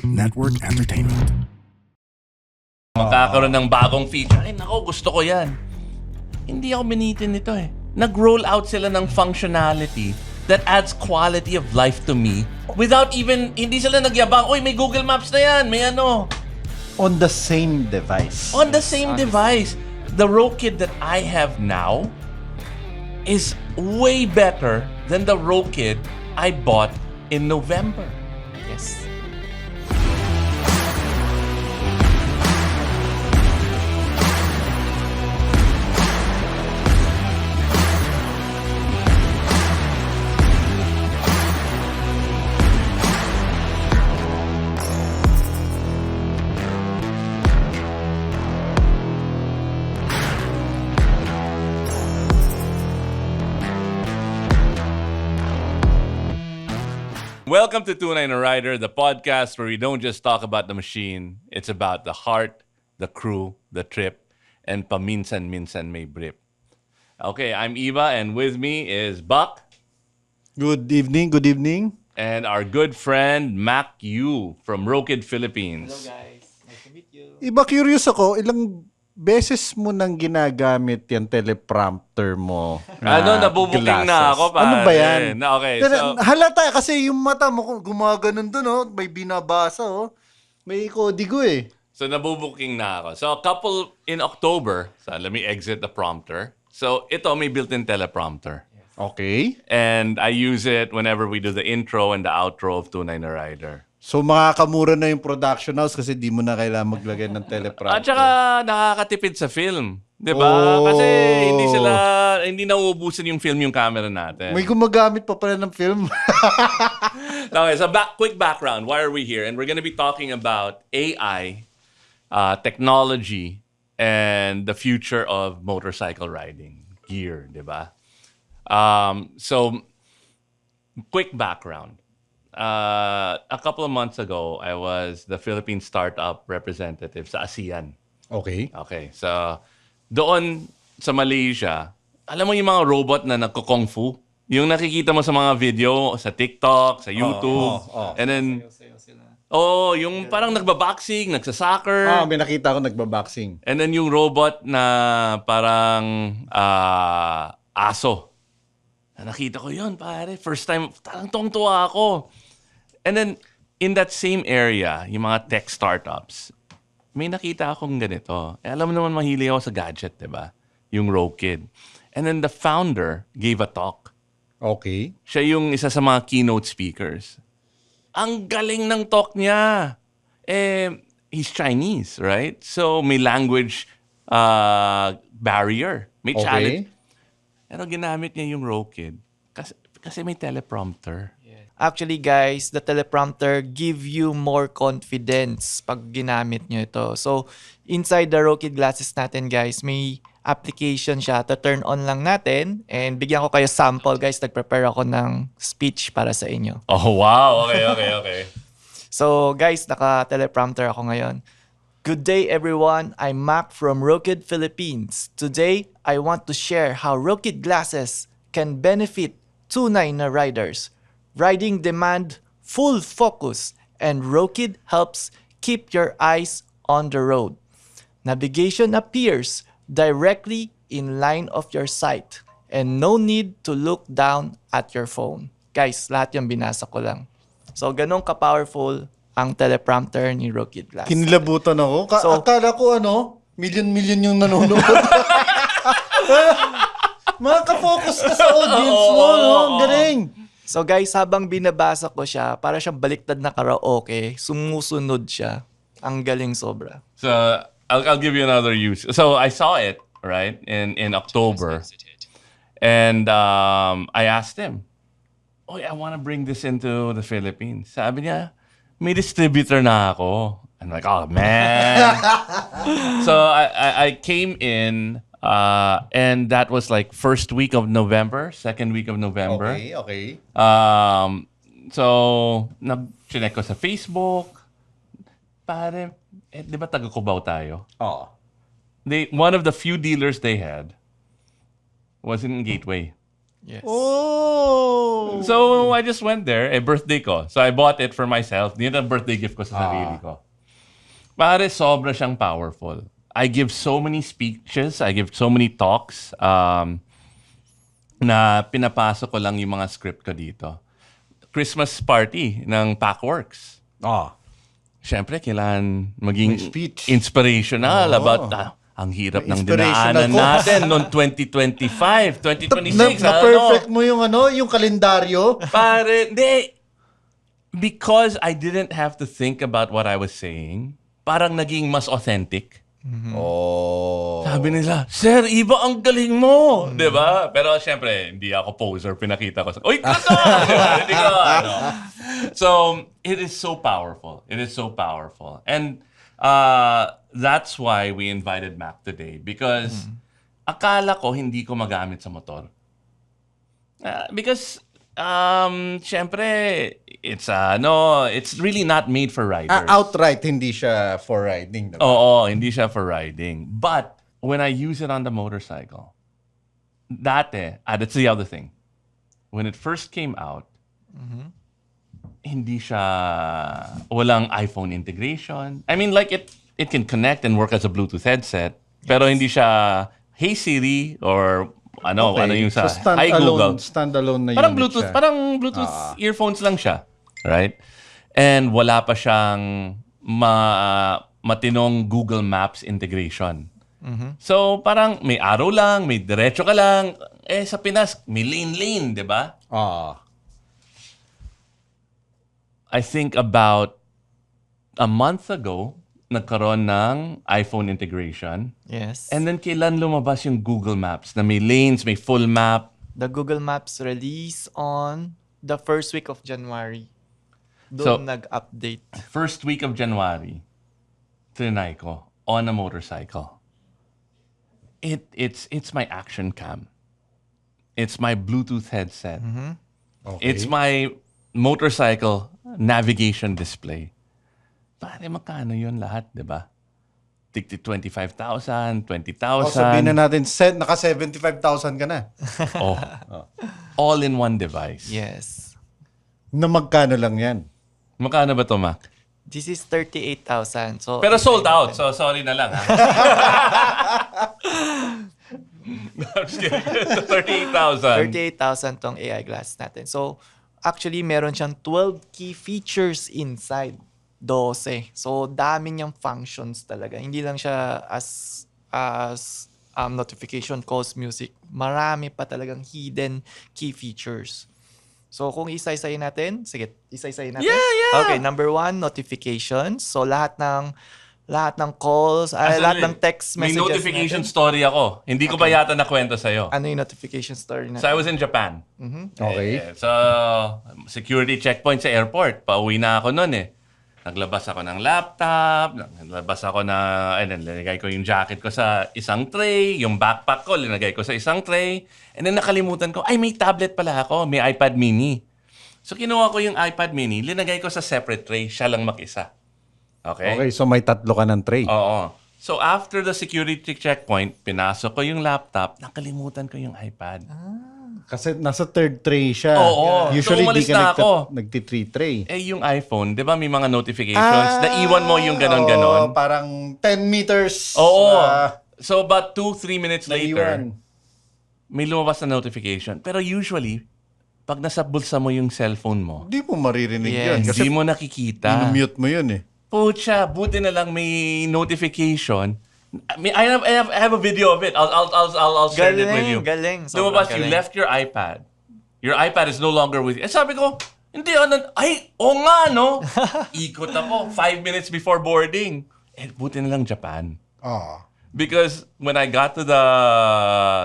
Network Entertainment. Magkakaroon ng bagong feature. Ay, nako, gusto ko yan. Hindi ako binitin nito eh. Nag-roll out sila ng functionality that adds quality of life to me without even, hindi sila nagyabang, uy, may Google Maps na yan, may ano. On the same device. On the same device. The Rokid that I have now is way better than the Rokid I bought in November. Yes. Welcome to Tunay na Rider, the podcast where we don't just talk about the machine. It's about the heart, the crew, the trip, and paminsan-minsan may brip. Okay, I'm Eva, and with me is Buck Good evening, good evening. and our good friend Mac Yu from Rokid Philippines. Hello guys, nice to meet you. Iba curious ako, ilang beses mo nang ginagamit yung teleprompter mo? Nabubuking na glasses? ako, pare. Ano ba yan? Okay, Pero, so... halata kasi yung mata mo gumaganon dun, oh. May binabasa, oh. May kodigo eh. So, nabubuking na ako. So, a couple in October, so let me exit the prompter. So, ito may built-in teleprompter. Okay. And I use it whenever we do the intro and the outro of Tunay na Rider. So makakamura na yung production house kasi di mo na kailangan maglagay ng teleprompter. At saka nakakatipid sa film. 'Di ba? Oh. Kasi hindi nauubusan yung film yung camera natin. May gumagamit pa pala ng film. Okay, so quick background. Why are we here? And we're going to be talking about AI, technology, and the future of motorcycle riding gear, 'di ba? So quick background. A couple of months ago, I was the Philippine startup representative sa ASEAN. Okay. Okay, so doon sa Malaysia, alam mo yung mga robot na nagko-kung fu? Yung nakikita mo sa mga video, sa TikTok, sa YouTube. And then, yung parang nagbaboxing, nagsasoccer. May nakita ko nagbaboxing. And then yung robot na parang aso. Nakita ko yun, pare. First time, parang tuwang-tuwa ako. And then, in that same area, yung mga tech startups, may nakita akong ganito. Alam mo naman, mahilig ako sa gadget, di ba? Yung Rokid. And then the founder gave a talk. Okay. Siya yung isa sa mga keynote speakers. Ang galing ng talk niya. He's Chinese, right? So, may language barrier. May challenge. Pero ginamit niya yung Rokid kasi may teleprompter. Actually guys, the teleprompter give you more confidence pag ginamit nyo ito. So, inside the Rokid glasses natin guys, may application siya to turn on lang natin. And bigyan ko kayo sample guys, nag-prepare ako ng speech para sa inyo. Oh, wow. Okay. So guys, naka-teleprompter ako ngayon. Good day everyone, I'm Mac from Rokid Philippines. Today, I want to share how Rokid glasses can benefit tunay na riders. Riding demand full focus and Rokid helps keep your eyes on the road. Navigation appears directly in line of your sight and no need to look down at your phone. Guys, lahat yung binasa ko lang. So, ganun ka-powerful ang teleprompter ni Rokid Glass. Kinilabutan ako. So- Akala ko million yung nanonood. Makaka-focus ka sa audience mo, no? Galing. So guys, habang binabasa ko siya, para siyang baliktad na karaoke, sumusunod siya. Ang galing sobra. So, I'll give you another use. So, I saw it, right, in October. And I asked him, I want to bring this into the Philippines. Sabi niya, may distributor na ako. I'm like, oh, man. So, I came in, and that was like first week of November, second week of November. Okay. So, nag-check ko sa Facebook. Pare, di ba taga-Cubao tayo? Oo. One of the few dealers they had was in Gateway. Yes. Oh! So, I just went there. Birthday ko. So, I bought it for myself. Yun ang birthday gift ko sa sarili ko. Pare, sobra siyang powerful. I give so many speeches. I give so many talks na pinapasok ko lang yung mga script ko dito. Christmas party ng Packworks. Siyempre, kailangan maging May speech. inspirational about ang hirap ng Inspirational dinaanan quotes. natin noong 2025, 2026. Na-perfect mo yung kalendaryo. Pare, hindi. Because I didn't have to think about what I was saying, parang naging mas authentic. Oh. Sabi nila, Sir, iba ang galing mo. Di ba? Pero syempre, hindi ako poser. Pinakita ko. Uy, kato! Diba? Hindi ko, ano. So, it is so powerful. It is so powerful. And that's why we invited Mac today. Because akala ko hindi ko magamit sa motor. Because syempre, it's really not made for riders. Outright, hindi siya for riding. Diba? Oo, hindi siya for riding. But when I use it on the motorcycle, that's the other thing. When it first came out, hindi siya, walang iPhone integration. I mean, like it can connect and work as a Bluetooth headset, pero hindi siya, hey Siri, or ano yung sa, so hi Google. Standalone na Parang unit Bluetooth, siya. parang Bluetooth earphones lang siya. Right? And wala pa siyang matinong Google Maps integration. So parang may arrow lang, may diretso ka lang. Sa Pinas, may lane, di ba? I think about a month ago, nagkaroon ng iPhone integration. Yes. And then kailan lumabas yung Google Maps na may lanes, may full map. The Google Maps release on the first week of January. So- Doon nag-update. First week of January, trinay ko on a motorcycle. It's my action cam. It's my Bluetooth headset. Okay. It's my motorcycle navigation display. Pare, magkano yun lahat, di ba? Tigti 25,000, 20,000. Sabihin na natin, naka 75,000 ka na. Oh. All in one device. Yes. Na magkano lang yan? Magkano ba to, Mac? This is 38,000. So Pero sold out, so sorry na lang. Ha? I'm just kidding. 38,000. 38,000 tong AI glass natin. So actually meron siyang 12 key features inside. 12. So dami niyang functions talaga. Hindi lang siya as notification, calls, music. Marami pa talagang hidden key features. So kung isa-isayin natin, sige, isa-isayin natin. Yeah. Okay, number 1, notifications. So lahat ng calls, lahat ng text May messages notification natin. story ako. Hindi ko pa yata nakwento sa'yo. Ano yung notification story natin? So I was in Japan. Okay. So, security checkpoint sa airport. Pauwi na ako noon eh. Naglabas ako ng laptop, nilagay ko yung jacket ko sa isang tray, yung backpack ko, linagay ko sa isang tray, and then nakalimutan ko, may tablet pala ako, may iPad mini. So kinuha ko yung iPad mini, linagay ko sa separate tray, siya lang mag-isa. Okay? Okay, so may tatlo ka ng tray. Oo. So after the security checkpoint, pinasok ko yung laptop, nakalimutan ko yung iPad. Kasi nasa third tray siya. Oo. Usually So, umalis di ka na ako. nagti-three tray. Yung iPhone, di ba may mga notifications? Naiwan mo yung ganon-ganon. Parang 10 meters. Oo. So about 2-3 minutes later, naiwan. may lumabas na notification. Pero usually, pag nasa bulsa mo yung cellphone mo, Hindi mo maririnig Yes. yun. Kasi hindi mo nakikita. mute mo yun eh. Pucha, buti na lang may notification. I have a video of it. I'll share it with you. Galing. Sobrang Lumabas, you galing. left your iPad. Your iPad is no longer with you. Sabi ko, hindi, nga, no? Ikot ako 5 minutes before boarding. Buti na lang Japan. Because when I got to the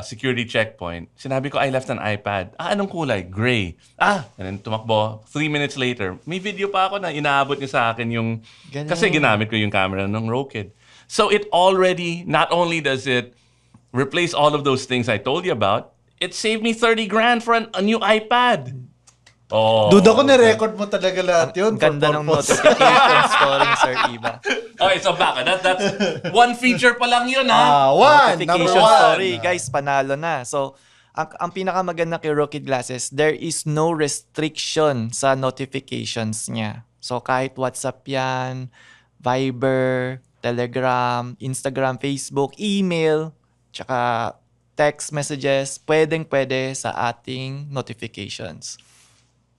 security checkpoint, sinabi ko, I left an iPad. Anong kulay? Gray. And then tumakbo. 3 minutes later, may video pa ako na inaabot niya sa akin yung... Galing. Kasi ginamit ko yung camera ng Rokid. So it already, not only does it replace all of those things I told you about, it saved me 30 grand for a new iPad. Oh. Duda ko na-record mo talaga lahat yun. Ganda ng notification story, Sir Iba. Okay, so baka. That's one feature pa lang yun, ha? One! Number Notification one! story. Guys, panalo na. So, Ang pinakamaganda kay Rokid Glasses, there is no restriction sa notifications niya. So kahit WhatsApp yan, Viber, Telegram, Instagram, Facebook, email, tsaka text messages, pwedeng-pwede sa ating notifications.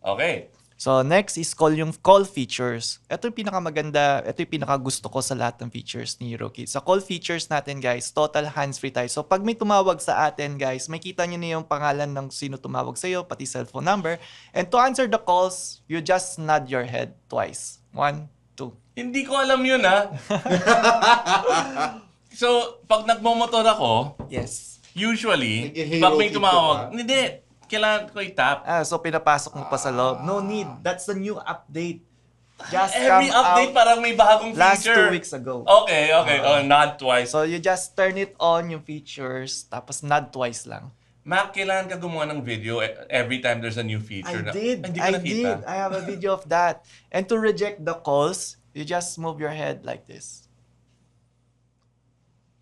Okay. So next is yung call features. Ito yung pinakamaganda, ito yung pinakagusto ko sa lahat ng features ni Rokid. Sa call features natin guys, total hands-free tayo. So pag may tumawag sa atin guys, makita nyo na yung pangalan ng sino tumawag sa iyo, pati cellphone number. And to answer the calls, you just nod your head twice. 1, 2. Hindi ko alam yun, ha? So, pag nagmomotor ako, Yes. usually, Nag-hero pag may kit ka tumawag, pa? hindi, kailangan ko i-tap. So pinapasok mo pa sa loob. No need. That's the new update. Just Every come update out parang may bagong last feature. 2 weeks ago. Okay. Nod twice. So you just turn it on, yung features, tapos nod twice lang. Mac, kailangan ka gumawa ng video every time there's a new feature. Hindi ko nakita. I have a video of that. And to reject the calls, you just move your head like this.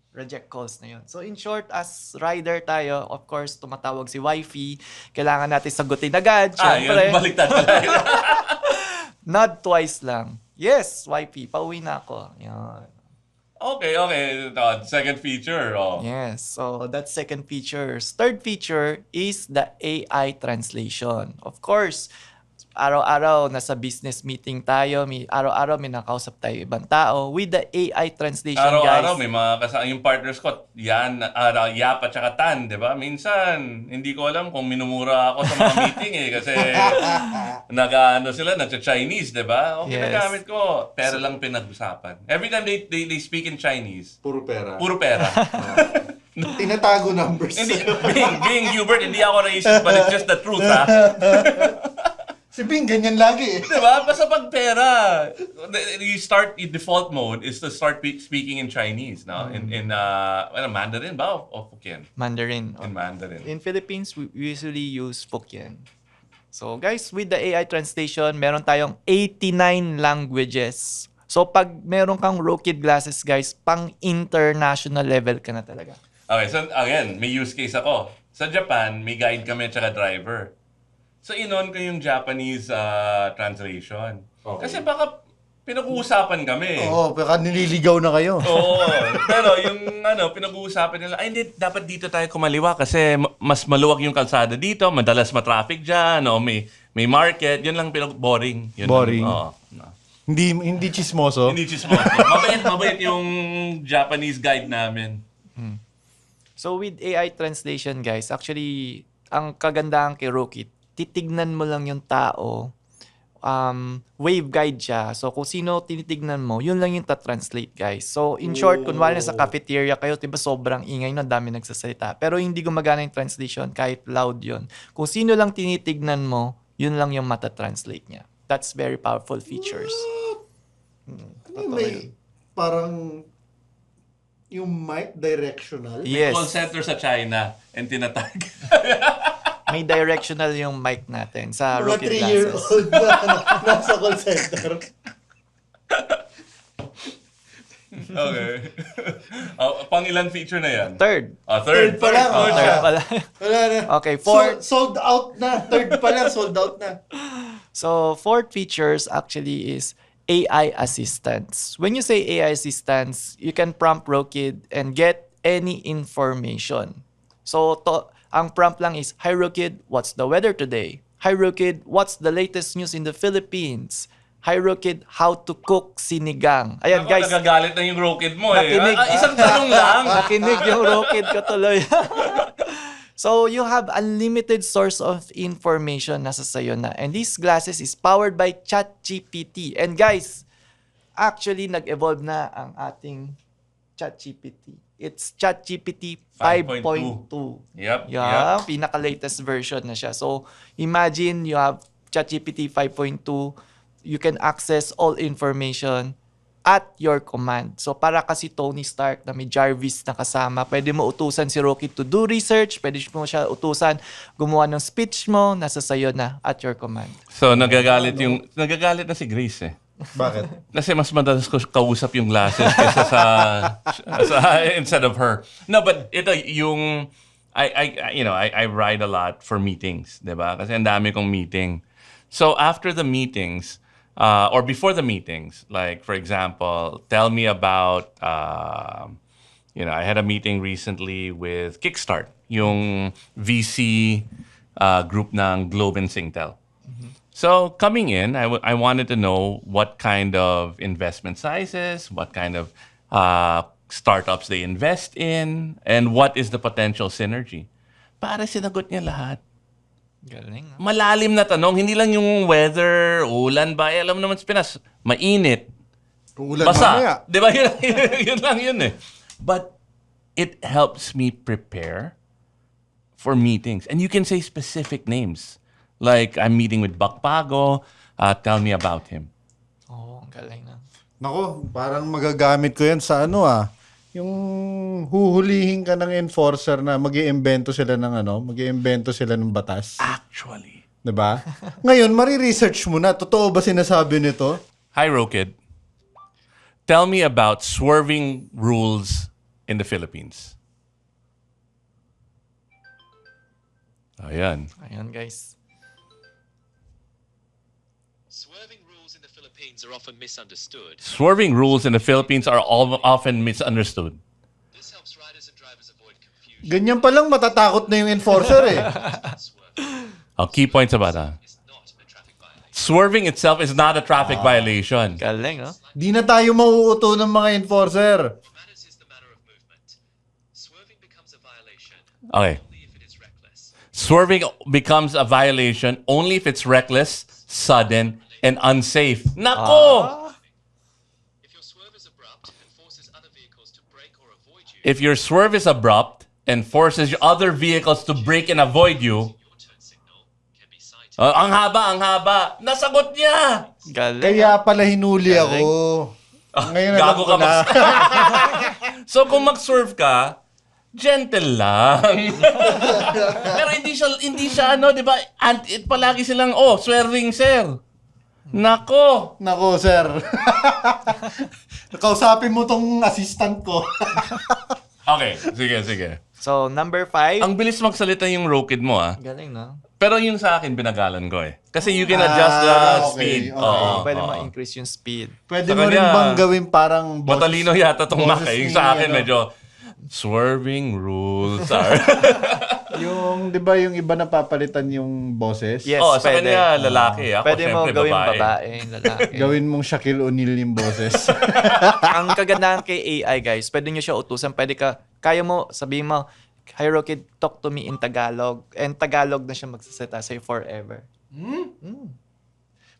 Reject calls na yun. So in short, as rider tayo, of course, tumatawag si wifey, kailangan natin sagutin agad. Syempre, Yun, baliktad pala. nod twice lang. Yes, wifey, pauwi na ako. Yan. Okay. Second feature. Oh. Yes, so that's second feature. Third feature is the AI translation. Of course, araw-araw nasa business meeting tayo, araw-araw may nakausap tayo ibang tao. With the AI translation, Araw-araw guys. may mga yung partners ko, yan, Yap at saka Tan, di ba? Minsan, hindi ko alam kung minumura ako sa mga meeting kasi nag-Chinese, di ba? Okay, Yes. nagamit ko. Pera lang pinag-usapan. Every time they speak in Chinese, Puro pera. puro pera. Tinatago numbers. Hindi, being Hubert, hindi ako racist, but it's just the truth, ha? Si Bing, ganyan lagi eh. Diba? Basta pag pera, yung default mode is to start speaking in Chinese, no? In Mandarin ba? O Hokkien? Mandarin. In Mandarin. In Philippines, we usually use Hokkien. So guys, with the AI translation, meron tayong 89 languages. So pag meron kang Rokid Glasses, guys, pang international level ka na talaga. Okay, so again, may use case ako. Sa Japan, may guide kami at saka driver. So inon ko yung Japanese translation. Okay. Kasi baka pinag-uusapan kami. Oo, baka nililigaw na kayo. Oo. Pero yung pinag-uusapan nila, ay hindi, dapat dito tayo kumaliwa kasi mas maluwag yung kalsada dito, madalas ma-traffic dyan, o may market, yun lang boring. Yun Boring. Lang, oo. Hindi chismoso. Hindi chismoso. Mabait yung Japanese guide namin. So with AI translation, guys, actually, ang kagandahan kay Rokid, titignan mo lang yung tao, wave guide siya. So kung sino tinitignan mo, yun lang yung ta-translate, guys. So in short, kunwari sa cafeteria kayo, diba sobrang ingay na, dami nagsasalita. Pero hindi gumagana yung translation kahit loud yun. Kung sino lang tinitignan mo, yun lang yung mata-translate niya. That's very powerful features. May parang yung mic directional. Yes. Call center sa China and tinatag. May directional yung mic natin sa Mga Rokid Glasses. 3-year-old na nasa call center. Okay. Pang ilan feature na yan? Third. Third. Third pa lang. Third Oh, siya. Wala. Wala na. Okay, fourth. Sold out na. Third pa lang, sold out na. So, fourth features actually is AI assistance. When you say AI assistance, you can prompt Rokid and get any information. So, ang prompt lang is, "Hi Rokid, what's the weather today? Hi Rokid, what's the latest news in the Philippines? Hi Rokid, how to cook sinigang?" Ayan, Ako, guys. nagagalit na yung Rokid mo eh. Nakinig. Isang tanong lang. Nakinig yung Rokid ko tuloy. So, you have unlimited source of information nasa sayo na. And these glasses is powered by ChatGPT. And guys, actually, nag-evolve na ang ating ChatGPT. It's ChatGPT 5.2. Yep. Yeah, pinaka-latest version na siya. So, imagine you have ChatGPT 5.2. You can access all information at your command. So, para kasi Tony Stark na may Jarvis na kasama, pwede mo utusan si Rokid to do research, pwede mo siya utusan gumawa ng speech mo, nasa sayo na at your command. So, nagagalit na si Grace eh. Bakit? Kasi mas madalas ko kausap yung glasses kaysa sa instead of her. No, but ito, yung I ride a lot for meetings, 'di ba? Kasi ang dami kong meeting. So after the meetings, or before the meetings, like for example, tell me about, I had a meeting recently with Kickstart, yung VC group ng Globe and Singtel. So coming in, I wanted to know what kind of investment sizes, what kind of startups they invest in, and what is the potential synergy. Para sinagot niya lahat. Galing. No? Malalim na tanong, hindi lang yung weather, ulan ba, alam mo naman sa Pinas, mainit, Kung ulan mamaya. basa. Di ba? Yun lang yun eh. But it helps me prepare for meetings. And you can say specific names. Like, I'm meeting with Buck Pago, tell me about him. Oo, galing na. Nako, parang magagamit ko yan sa yung huhulihin ka ng enforcer na mag-iimbento sila ng batas. Actually. 'Di ba? Ngayon, mari-research mo na, totoo ba sinasabi nito? Hi, Rokid. Tell me about swerving rules in the Philippines. Ayan. Ayan, guys. Swerving rules in the Philippines are often misunderstood. Swerving rules in the Philippines are often misunderstood. This helps riders and drivers avoid confusion. Ganyan pa lang matatakot na yung enforcer eh. Swerving Key points about that. is not a traffic violation. Swerving itself is not a traffic violation. Galing, no? Di na tayo mauuto ng mga enforcer. What matters is the manner of movement. Swerving becomes a violation Okay. only if it is reckless. Swerving becomes a violation only if it's reckless, sudden, and unsafe. Nako! If your swerve is abrupt and forces other vehicles to brake or avoid you, If your swerve is abrupt and forces other vehicles to brake and avoid you, your turn signal can be cited. ang haba. Nasagot niya! Galing. Kaya pala hinuli ako. Ngayon alam Gago ko ka na. So kung mag-swerve ka, gentle lang. Pero hindi siya di ba? Palagi silang, swerving sir. Nako. Nako, sir. Kausapin mo tong assistant ko. Okay, sige. So, number 5. Ang bilis magsalita yung Rokid mo Galing, no? Pero yung sa akin, binagalan ko eh. Kasi you can adjust the okay, speed. okay. Oo, Pwede oo. ma-increase yung speed. Pwede Sa mo rin kanya, bang gawin parang boss? Matalino yata tong boses Mac eh. Yung ni, sa akin, medyo swerving rules are... Yung, di ba yung iba napapalitan yung boses? Yes, sa pwede. kanya, lalaki. Ako, Pwede mo syempre, gawin babae. babae, lalaki. Gawin mong Shaquille O'Neal yung boses. Ang kagandahan kay AI, guys, pwede nyo siya utusan. Kaya mo, sabihin mo, "Hi, Rokid, talk to me in Tagalog." And Tagalog na siya magsasalita sa'yo forever.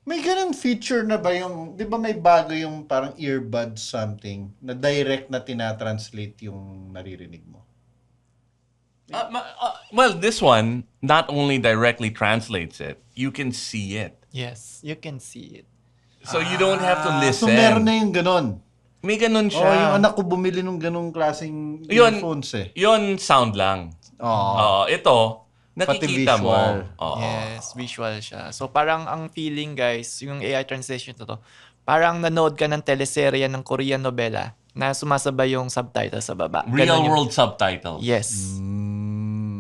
May ganun feature na ba yung, di ba may bago yung parang earbud something na direct na tinatranslate yung naririnig mo? Well, this one not only directly translates it, you can see it. Yes, you can see it. So you don't have to So listen. meron na yung ganun. May ganun Oh, siya. yung anak ko bumili nung ganung klaseng Yun. earphones eh. Yun, sound lang. Oo. Ito, nakikita mo. visual. Oo. Yes, visual siya. So parang ang feeling, guys, yung AI translation to, parang nanood ka ng teleserye ng Korean novela na sumasabay yung subtitle sa baba. Ganon Real yung- world subtitle. Yes.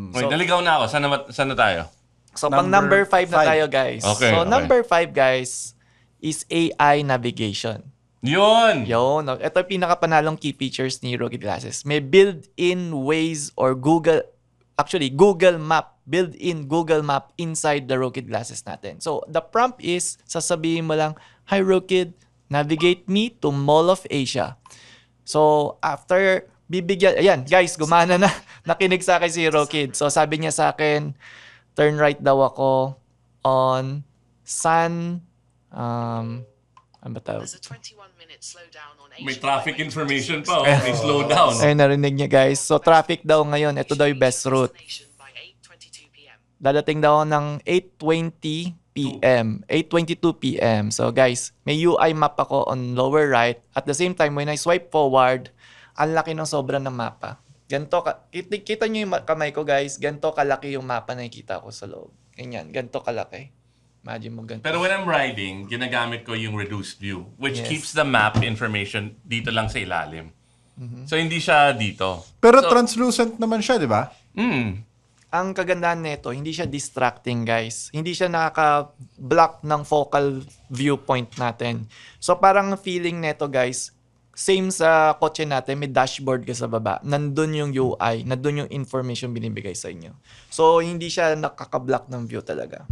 Wait, naligaw na ako. Saan na tayo? So pang number 5 na five. tayo, guys. Okay, So okay. number 5, guys, is AI navigation. Yun! Yun. Ito yung pinakapanalong key features ni Rokid Glasses. May built-in Waze or Google Map. Built-in Google Map inside the Rokid Glasses natin. So, the prompt is, sasabihin mo lang, "Hi, Rokid, navigate me to Mall of Asia." So, after ayan, guys, gumana na. Nakinig sa akin si Rokid. So, sabi niya sa akin, turn right daw ako on ano ba tawag? There's a 21-minute slowdown on May Asian traffic highway information between pa. May slow down. Ayun, narinig niya, guys. So, traffic daw ngayon. Ito daw yung best route. destination by 8:22 p.m. Dadating daw ng 8:20 p.m. 8:22 p.m. So, guys, may UI map ako on lower right. At the same time, when I swipe forward, ang laki ng sobra ng mapa. Kita niyo yung kamay ko, guys. Ganito kalaki yung mapa na nakikita ko sa loob. Ganyan, ganito kalaki. Imagine mo ganito. Pero when I'm riding, ginagamit ko yung reduced view, which Yes. keeps the map information dito lang sa ilalim. So, hindi siya dito. Pero So- translucent naman siya, di ba? Ang kagandahan nito, hindi siya distracting, guys. Hindi siya nakaka-block ng focal viewpoint natin. So parang feeling nito, guys, same sa kotse natin, may dashboard ka sa baba. Nandun yung UI, nandun yung information binibigay sa inyo. So hindi siya nakaka-block ng view talaga.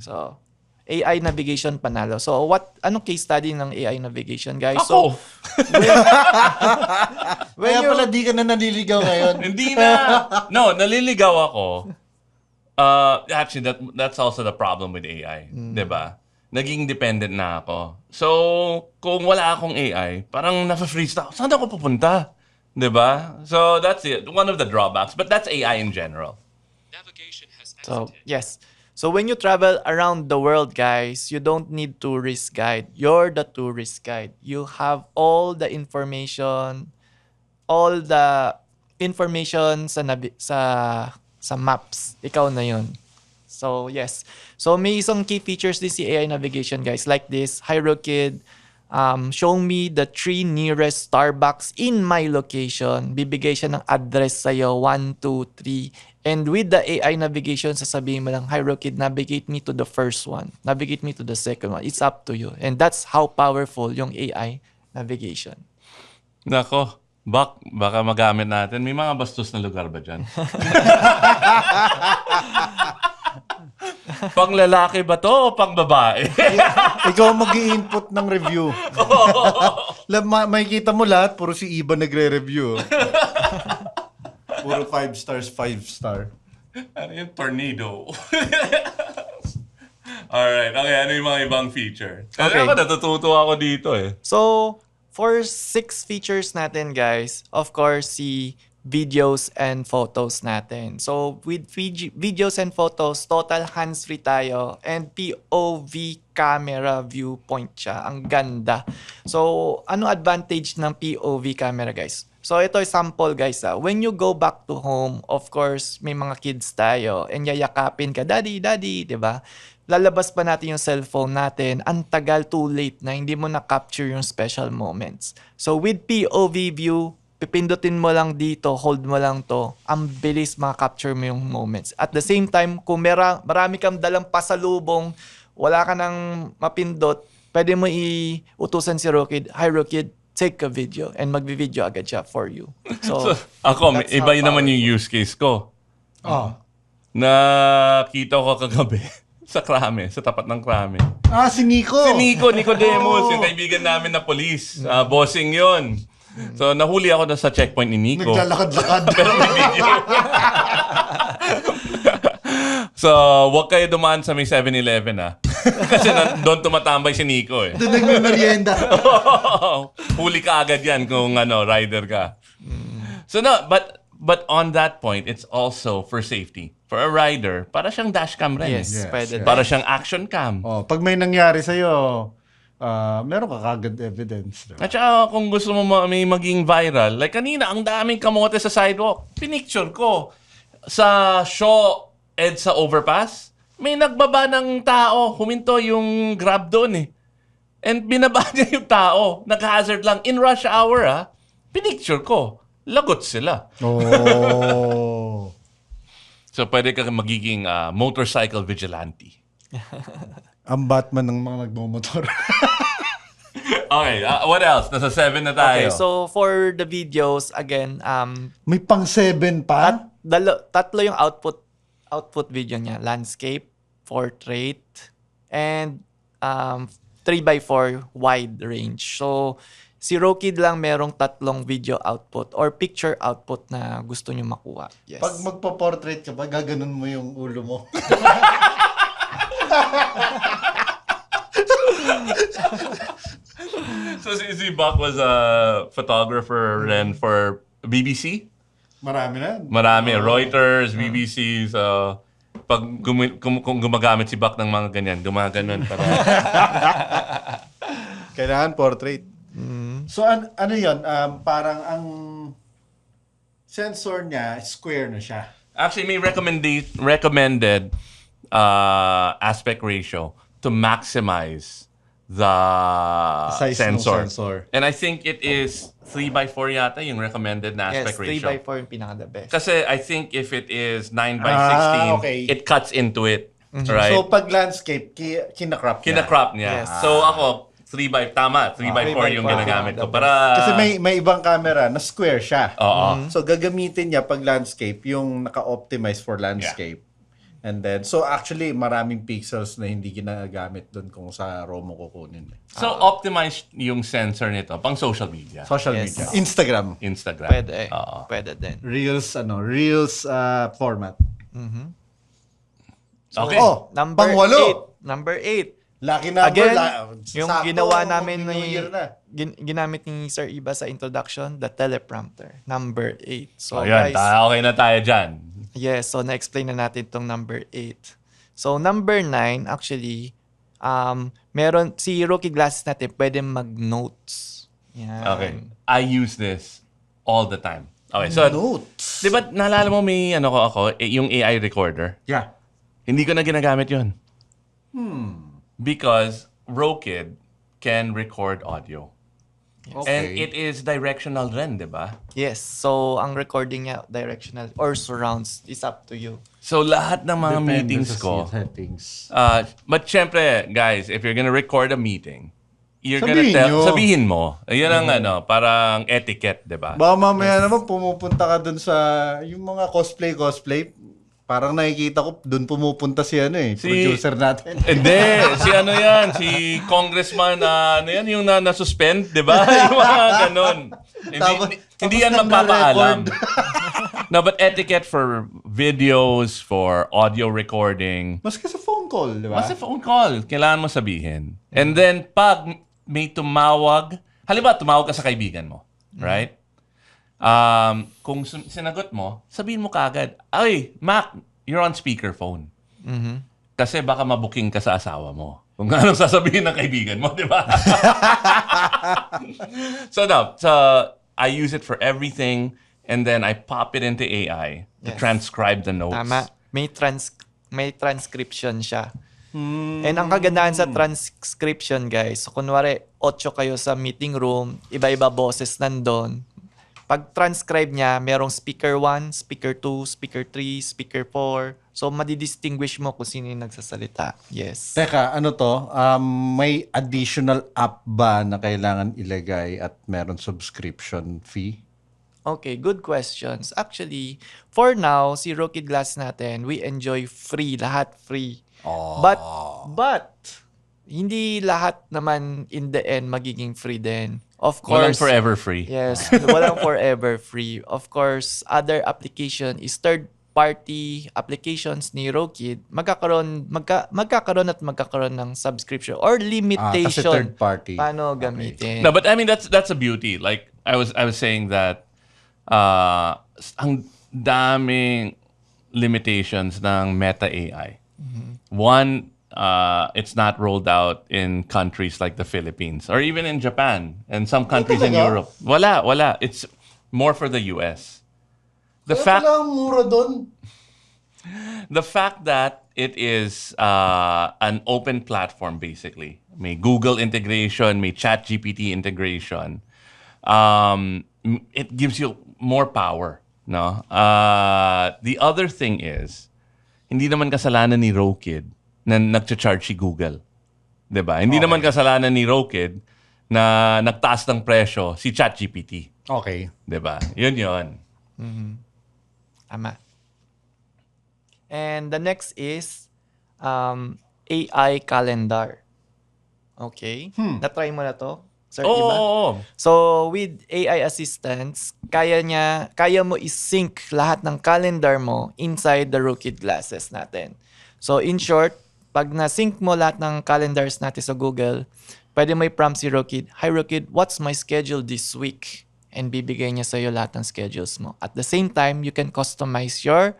So AI navigation panalo. So anong case study ng AI navigation, guys? Ako! So Kaya pala di ka na naliligaw ngayon. Hindi na. No, naliligaw ako. Actually, that's also the problem with AI. 'Di ba? Naging dependent na ako. So, kung wala akong AI, parang na-freeze na ako. Saan ako pupunta? 'Di ba? So, that's it. One of the drawbacks. But that's AI in general. Navigation has So, exited. yes. So, when you travel around the world, guys, you don't need tourist guide. You're the tourist guide. You have all the information sa maps. Ikaw na yun. So, yes. So, may isang key features din si AI navigation, guys. Like this. Hi, Rokid. Show me the 3 nearest Starbucks in my location. Bibigay siya ng address sa'yo. 1, 2, 3. And with the AI navigation, sasabihin mo lang, hi, Rokid, navigate me to the first one. Navigate me to the second one. It's up to you. And that's how powerful yung AI navigation. Nako. Baka magamit natin. May mga bastos na lugar ba dyan? Pang lalaki ba to o pang babae? Ikaw mag-i-input ng review. Makikita mo lahat, puro si Iba nagre-review. Puro 5 stars, 5 star. Ano yung tornado? Alright. Okay, ano yung mga ibang feature? Okay. Ako natututo ako dito eh. So, for 6 features natin, guys, of course, si videos and photos natin. So, with videos and photos, total hands-free tayo and POV camera viewpoint siya. Ang ganda. So, ano advantage ng POV camera, guys? So, ito ay sample, guys. When you go back to home, of course, may mga kids tayo and yayakapin ka, Daddy, Daddy, di ba? Lalabas pa natin yung cellphone natin, ang tagal, too late na, hindi mo na-capture yung special moments. So, with POV view, pipindutin mo lang dito, hold mo lang to, ang bilis makapture mo yung moments. At the same time, kung marami kang dalang pasalubong, wala ka nang mapindot, pwede mo iutusan si Rokid, hi Rokid, take a video, and magvi-video agad siya for you. So, Ako, that's iba how yun naman powerful. yung use case ko. Oh. Nakita ko kagabi sa Krame, sa tapat ng Krame. Si Nico. Si Nico, Nicodemus, yung kaibigan namin na police. Bossing yun. So, nahuli ako na sa checkpoint ni Nico. Naglalakad-lakad. Pero may video. So, wag kayo dumaan sa may 7-Eleven Kasi doon tumatambay si Nico eh. Doon nagmamerienda. Huli ka agad yan kung rider ka. So no, but on that point, it's also for safety. For a rider, para siyang dashcam rin. yes, Yes, pwede. yes. Para siyang action cam. Pag may nangyari sa'yo, meron ka kagad evidence. Diba? At saka kung gusto mo may maging viral, like kanina, ang daming kamote sa sidewalk. Pinicture ko. Sa Shaw EDSA overpass, may nagbaba ng tao. Huminto yung Grab doon eh. And binaba niya yung tao. Nag-hazard lang. In rush hour pinicture ko. Lagot sila. Oh. So pwede ka magiging motorcycle vigilante. Ang Batman ng mga nagmumotor. Okay, what else? Nasa 7 na tayo. Okay, so for the videos, again, May pang 7 pa? tatlo yung output video niya. Landscape, portrait, and 3x4 wide range. So, si Rokid lang merong 3 video output or picture output na gusto nyo makuha. Yes. Pag magpa-portrait ka ba, gaganon mo yung ulo mo. So si Buck was a photographer then for BBC? Marami na. Marami. Reuters, BBC. So, pag kung gumagamit si Buck ng mga ganyan, gumaganon para. Kailangan portrait. So, ano yun? Parang ang sensor niya, square na siya. Actually, may recommended aspect ratio to maximize the Size ng sensor. sensor. And I think it is 3x4 yata yung recommended na Yes, aspect ratio. 3x4 yung pinaka-the best. Kasi I think if it is 9x16, okay. it cuts into it. Right? So, pag landscape, kinakrop niya. Kina-crop niya. Yes. So ako, 3x4 yung 3x4 ginagamit ko. the Para... Kasi may ibang camera na square siya. Oo. So, gagamitin niya pag landscape yung naka-optimize for landscape. And then, so actually, maraming pixels na hindi ginagamit doon kung sa RAW mo kukunin. So, optimized yung sensor nito pang social media. Social Yes. media. Instagram. Instagram. Pwede. Oo. Pwede din. Reels format. Okay. Oh, Number pang-walo. 8. Number 8. Lucky number. Again, yung sakto, ginawa namin New Year na. ginamit ni Sir Iba sa introduction, the teleprompter. Number 8. So Ayan, guys, okay na tayo dyan. yes, so na-explain na natin itong number 8. So number 9, actually, meron, si Rookie Glasses natin, pwede mag-notes. Yan. Okay. I use this all the time. Okay, so, Notes. di ba naalala mo may ano ko ako, yung AI recorder? Yeah. Hindi ko na ginagamit yun. Because Rokid can record audio. And Okay. it is directional rin, di ba? Yes, so ang recording niya, directional or surrounds, is up to you. So lahat ng mga Depende meetings sa ko, settings. but syempre, guys, if you're gonna record a meeting, you're Sabihin gonna nyo. sabihin mo. Ayun ang ano, parang etiquette, di ba? Baka mamaya naman pumupunta ka dun sa yung mga cosplay. Parang nakikita ko dun pumupunta si producer natin. Hindi, si ano yan, si congressman ano yan, yung na-suspend, di ba? Yung mga ganon. Hindi yan magpapaalam. No, but etiquette for videos, for audio recording, Maski sa phone call, di ba? mas a phone call, kailangan mo sabihin. And then, pag may tumawag, halimbawa, tumawag ka sa kaibigan mo, right? Kung sinagot mo, sabihin mo kaagad, ay, Mac, you're on speakerphone. Kasi baka mabuking ka sa asawa mo. Kung anong sasabihin ng kaibigan mo, di ba? So I use it for everything, and then I pop it into AI to Yes. transcribe the notes. Tama. May transcription siya. And ang kagandahan sa transcription, guys, so kunwari, 8 kayo sa meeting room, iba-iba boses nandun. Pag transcribe niya, merong speaker 1, speaker 2, speaker 3, speaker 4. So, madidistinguish mo kung sino yung nagsasalita. Yes. Teka, ano to? May additional app ba na kailangan ilagay at meron subscription fee? Okay, good questions. Actually, for now, si Rookie Glass natin, we enjoy free, lahat free. But, hindi lahat naman in the end magiging free din. Of Walang course, forever free. yes, walang forever free. Of course, other application is third-party applications ni Rokid, magkakaroon ng subscription or limitation. Kasi third party. Paano gamitin? No, but I mean that's a beauty. Like I was saying that ang daming limitations ng Meta AI. One, it's not rolled out in countries like the Philippines or even in Japan and some countries in talaga? Europe. Wala. It's more for the US. The fact mura doon. the fact that it is an open platform, basically, may Google integration, may ChatGPT integration, it gives you more power. No. The other thing is, hindi naman kasalanan ni Rokid na nagcha-charge si Google. 'Di ba? Hindi naman kasalanan ni Rokid na nagtaas ng presyo si ChatGPT. Okay. 'Di ba? Yun. Tama. And the next is AI calendar. Okay? Na-try mo na to? Sir Oo. Iba? Oo. So, with AI assistance, kaya mo i-sync lahat ng calendar mo inside the Rookie Glasses natin. So, in short, pag na-sync mo lahat ng calendars natin sa Google, pwede mo i-prompt si Rookie, "Hi Rookie, what's my schedule this week?" And bibigay niya sa'yo lahat ng schedules mo. At the same time, you can customize your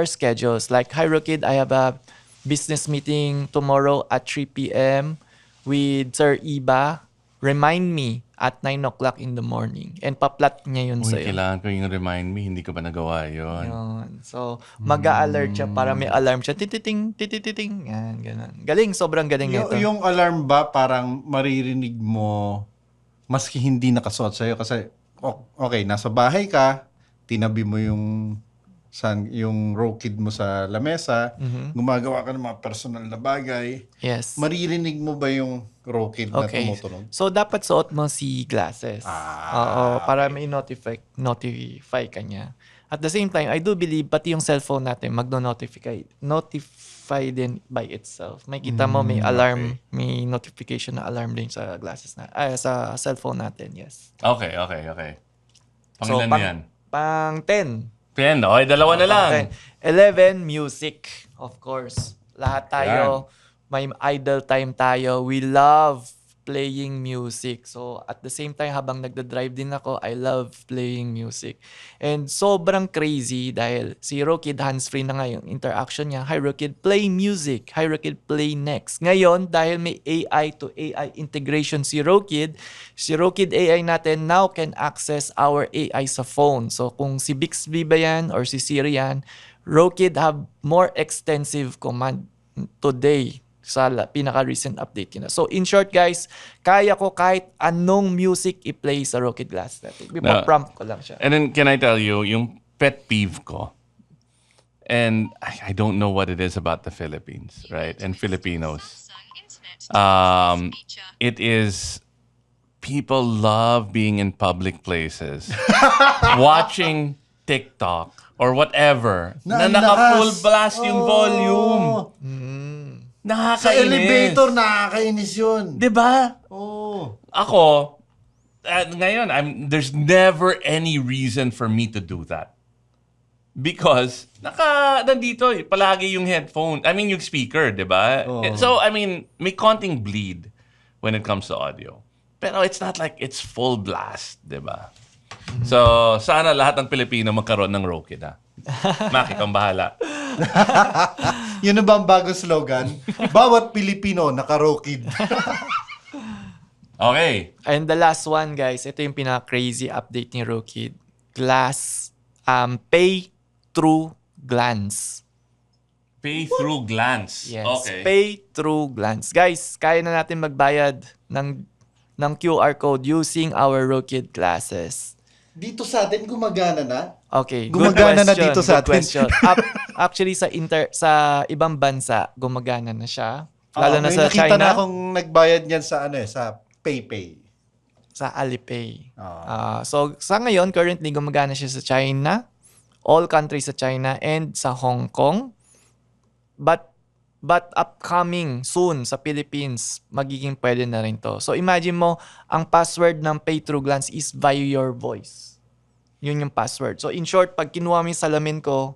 schedules. Like, "Hi Rookie, I have a business meeting tomorrow at 3 p.m. with Sir Iba. remind me at 9 o'clock in the morning. And pa-plot niya yun Uy, sa'yo. kailangan ko yung remind me. Hindi ko pa nagawa yun. Yun. So, mag-a-alert siya para may alarm siya. Tititing, tititing. Yan, ganun. Galing, sobrang galing nito. Yung alarm ba parang maririnig mo maski hindi nakasuot sa'yo kasi okay, nasa bahay ka, tinabi mo yung Rokid mo sa lamesa, gumagawa ka ng mga personal na bagay, Yes. maririnig mo ba yung Rokid na Okay. tumutunog? So, dapat suot mo si glasses. Oo, para may notify ka niya. At the same time, I do believe pati yung cellphone natin notify din by itself. May kita mo may alarm, may notification na alarm din sa glasses sa cellphone natin. Yes. Okay. Pangilan na yan? Pang 10. 10. Okay, dalawa na lang. 11, music. Of course. Lahat tayo, may idle time tayo. We love playing music. So, at the same time, habang nagda-drive din ako, I love playing music. And sobrang crazy dahil si Rokid hands-free na ngayon. Interaction niya, hi Rokid, play music. Hi Rokid, play next. Ngayon, dahil may AI to AI integration si Rokid AI natin now can access our AI sa phone. So, kung si Bixby ba yan or si Siri yan, Rokid have more extensive command today sa pinaka-recent update yun. So, in short guys, kaya ko kahit anong music i-play sa Rokid Glass natin. Prompt ko lang siya. And then, can I tell you, yung pet peeve ko, and I don't know what it is about the Philippines, right? And Filipinos. It is, people love being in public places, watching TikTok or whatever, na naka-full blast yung volume. Sa Nakakainis. elevator, nakakainis yun. Diba? Oo. Ako, ngayon, there's never any reason for me to do that. Because, nandito palagi yung headphone. yung speaker, di ba? So, may konting bleed when it comes to audio. Pero it's not like it's full blast, di ba? So, sana lahat ng Pilipino magkaroon ng Rokid, ha? Maki, kang bahala. Yun na ba ang bagong slogan? Bawat Pilipino naka-Rokid. Okay. And the last one, guys, ito yung pinaka-crazy update ni Rokid. Glass, pay through glance. Pay through glance. Yes, Okay. pay through glance. Guys, kaya na natin magbayad ng QR code using our Rokid glasses. Dito sa atin, gumagana na? Okay, Gumagana na dito sa good atin. question. Actually, sa ibang bansa, gumagana na siya. Lalo na may sa nakita China. na akong nagbayad niyan sa sa PayPay. Sa Alipay. So, sa ngayon, currently, gumagana siya sa China, all countries sa China, and sa Hong Kong. But upcoming soon sa Philippines, magiging pwede na rin to. So, imagine mo, ang password ng Pay Through Glance is via your voice. Yun yung password. So, in short, pag kinuha mo yung salamin ko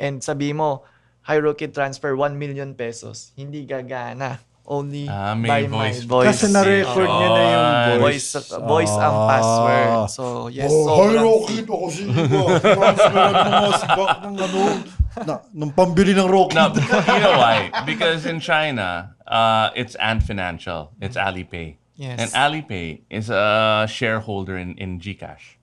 and sabi mo, hi Rokid, transfer 1 million pesos, hindi gagana. Only may by my voice. voice. Kasi na-record niya na yung voice. Voice ang password. So, yes. Hi sobrang- Rokid, ako si Iba. Transferan mo nga si Bak ng nung pambili ng Rokid. No, you know why? Because in China, it's Ant Financial. It's Alipay. Yes. And Alipay is a shareholder in GCash.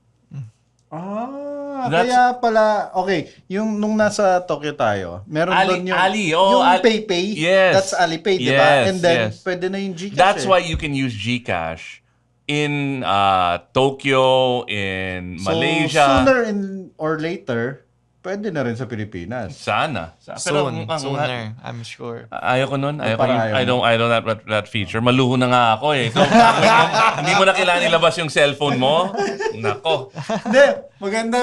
That's- Kaya pala, okay, yung nung nasa Tokyo tayo, meron doon yung, oh, yung PayPay, yes. that's Alipay, di ba? Yes, And then, yes. pwede na yung Gcash. That's why you can use GCash in Tokyo, in So, Malaysia. sooner or later, pwede na rin sa Pilipinas. Sana. Soon, sooner, I'm sure. Ayoko nun. Ayoko Parang yung, ayaw I don't have that feature. Maluho na nga ako eh. So, hindi mo na kailangan ilabas yung cellphone mo. Nako. Hindi, maganda,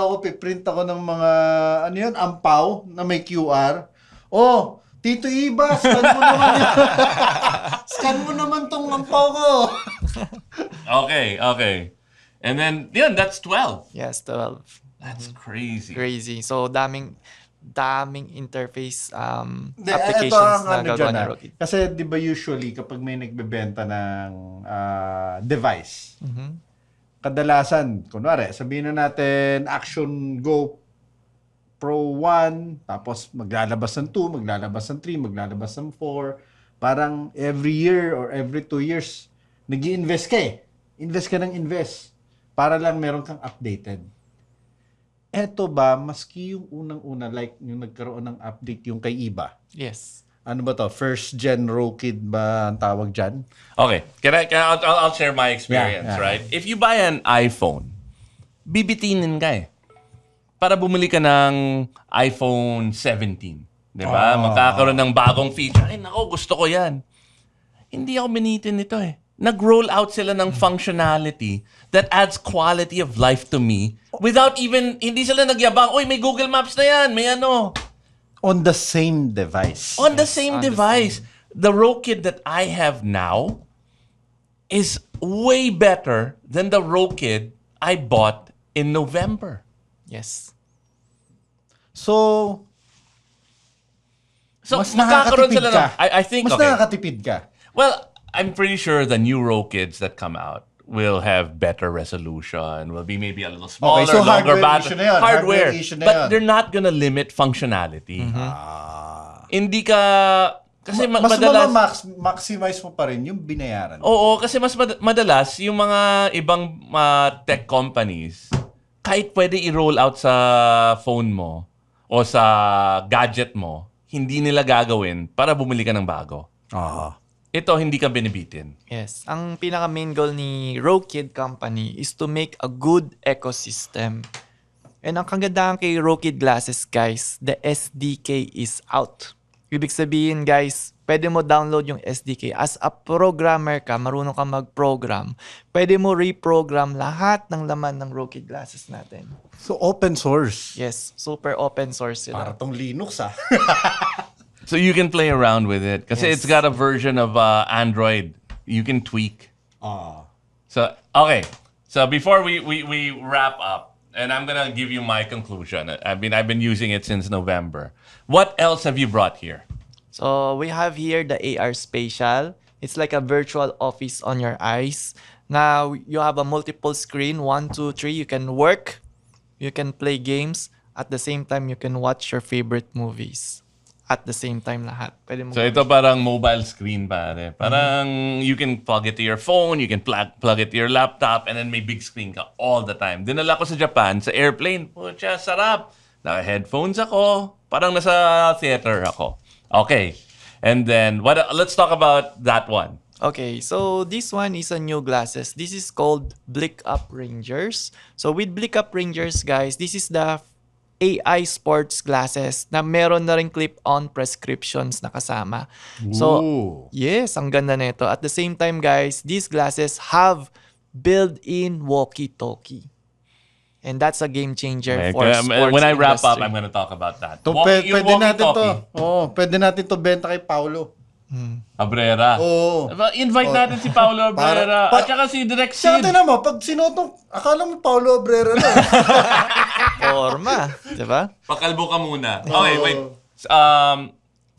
ako, piprint ako ng mga, ampaw na may QR. Oh, Tito Iba, scan mo naman yun. Scan mo naman tong ampaw ko. Okay. And then, that's 12. Yes, 12. That's crazy. Crazy. So, daming interface Hindi, applications na gagawa dyan, ni Rokid. Kasi di ba usually kapag may nagbebenta ng device, kadalasan, kunwari, sabihin na natin Action Go Pro 1, tapos maglalabas ng 2, maglalabas ng 3, maglalabas ng 4. Parang every year or every 2 years, Nag-i-invest ka eh. Invest ka ng invest. Para lang meron kang updated. Eto ba, maski yung unang-una, like yung nagkaroon ng update yung kay Iba. Yes. Ano ba to? First gen Rokid ba ang tawag dyan? Okay, I'll share my experience, Yeah. right? If you buy an iPhone, bibitinin ka eh. Para bumili ka ng iPhone 17. Di ba? Magkakaroon ng bagong feature. Ay, nako, gusto ko yan. Hindi ako binitin nito eh. Nag-roll out sila ng functionality that adds quality of life to me without even, hindi sila nagyabang, uy, may Google Maps na yan, may ano. On the same device. On the same on the device. The Rokid that I have now is way better than the Rokid I bought in November. Yes. So, So, mas magkakaroon nakakatipid sila ka. ng, I think, Mas okay. nakakatipid ka. Well, I'm pretty sure the new Rokids that come out will have better resolution, will be maybe a little smaller, so longer hardware battery. issue na yun. Hardware issue na But yun. they're not gonna limit functionality. Hindi ka, kasi Mas madalas, maximize mo pa rin yung binayaran. oo, kasi mas madalas, yung mga ibang tech companies, kahit pwede i-roll out sa phone mo o sa gadget mo, hindi nila gagawin para bumili ka ng bago. Ito, hindi ka binibitin. Yes. Ang pinaka main goal ni Rokid Company is to make a good ecosystem. And ang kagandahan kay Rokid glasses, guys, the SDK is out. Ibig sabihin, guys, pwede mo download yung SDK. As a programmer ka, marunong ka mag-program, pwede mo reprogram lahat ng laman ng Rokid glasses natin. So, open source. Yes, super open source Para sila. tong Linux So you can play around with it kasi Yes. it's got a version of Android you can tweak. So okay. So before we wrap up, and I'm gonna give you my conclusion. I've been using it since November. What else have you brought here? So we have here the AR Spatial. It's like a virtual office on your eyes. Now you have a multiple screen, 1, 2, 3. You can work, you can play games. At the same time, you can watch your favorite movies. At the same time lahat. Pwede mo So ito parang mobile screen pare. Parang you can plug it to your phone, you can plug it to your laptop, and then may big screen ka all the time. Dinala ko sa Japan, sa airplane. Pucha, sarap. Naka-headphones ako. Parang nasa theater ako. Okay. And then, let's talk about that one. Okay, so this one is a new glasses. This is called Blick Up Rangers. So with Blick Up Rangers, guys, this is the AI sports glasses na meron na rin clip-on prescriptions na kasama. So, Ooh. yes, ang ganda nito. At the same time, guys, these glasses have built-in walkie-talkie. And that's a game changer for sports When I wrap up, industry. I'm gonna talk about that. To, pwede natin to. Pwede natin to benta kay Paulo. Abrera. Oo. Invite natin si Paulo Abrera. At saka si Direk Siya, Sid. tingnan mo, pag sinotong, akala mo Paulo Abrera na. Forma, di ba? Pakalbo ka muna. Okay, wait.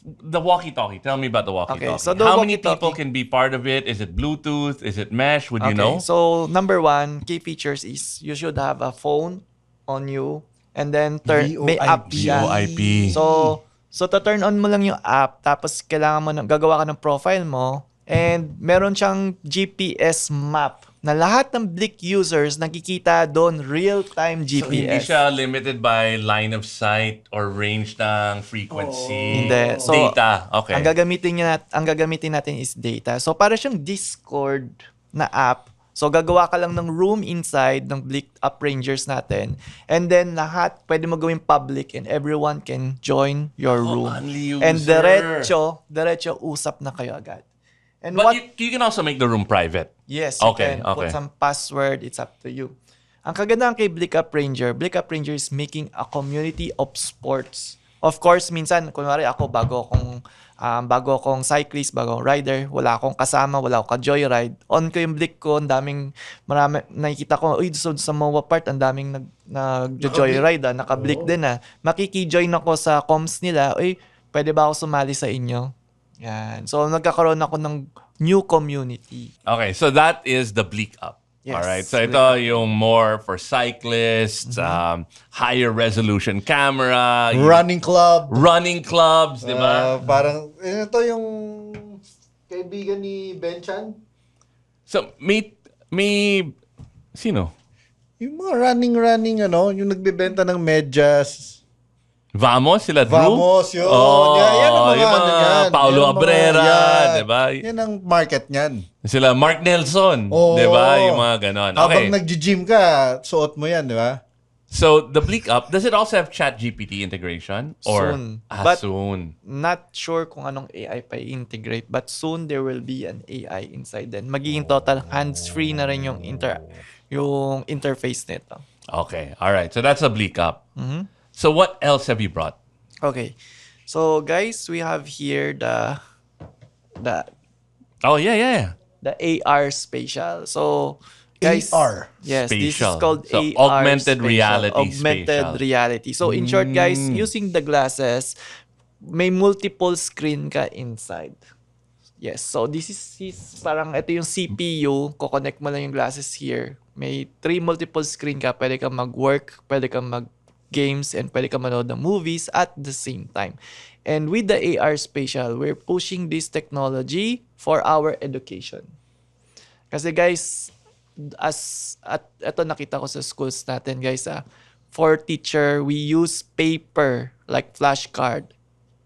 The walkie-talkie. Tell me about the walkie-talkie. Okay, so the How many walkie-talkie- people can be part of it? Is it Bluetooth? Is it mesh? Would you know? So number one, key features is you should have a phone on you and then may app siya. VoIP. So to turn on mo lang yung app, tapos kailangan mo gagawa ka ng profile mo, and meron siyang GPS map na lahat ng Blick users nakikita doon real-time So, hindi GPS. siya limited by line of sight or range ng frequency. Hindi. So, data. Okay. Ang gagamitin natin is data. So para siyang Discord na app. So gagawa ka lang ng room inside ng Blick Up Rangers natin. And then lahat pwede mo gawing public and everyone can join your room. only And user. diretso usap na kayo agad. And But you can also make the room private. Yes, you Okay, can put okay. some password. It's up to you. Ang kagandahan kay Blick Up Ranger is making a community of sports. Of course, minsan, kunwari ako, bago akong cyclist, bago akong rider, wala akong kasama, wala akong ka-joyride. On ko yung Blick ko, marami, nakikita ko, uy, sa MOA part, ang daming nag-joyride, naka-Blick din Makiki-join ako sa comms nila, uy, pwede ba ako sumali sa inyo? Yan. So, nagkakaroon ako ng new community. Okay, so that is the Bleak Up. Yes, All right. So ito yung more for cyclists, higher resolution camera, Running club. running clubs, di ba? Parang, ito yung kaibigan ni Ben Chan. So, sino? Yung mga running, yung nagbebenta ng medyas. Vamos, sila Drew? Vamos, yun. Oh, Yan ang mga yung ano yan. Paulo Yan ang mga- Abrera, yan. di ba? Yan ang market niyan. Sila Mark Nelson, Oo. di ba? Yung mga ganon. Okay. Habang nag-gym ka, suot mo yan, di ba? So, the Bleak Up, does it also have ChatGPT integration? Or, Soon. But- soon. Not sure kung anong AI pa i-integrate, but soon there will be an AI inside then. Magiging total hands-free na rin yung interface nito. Okay, all right. So, that's a Bleak Up. Mhm. So, what else have you brought? Okay. So guys, we have here the Oh, yeah. AR spatial. So guys, AR yes, this is Spatial. called So, AR augmented spatial, reality augmented spatial. reality. So in short guys, using the glasses, may multiple screen ka inside. Yes, so this is parang ito yung CPU, ko-connect mo lang yung glasses here. May 3 multiple screen ka, pwede ka mag-work, pwede ka mag-games, and pwede ka manood ng movies at the same time. And with the AR spatial, we're pushing this technology for our education. Kasi guys, ito nakita ko sa schools natin guys, for teacher, we use paper like flashcard.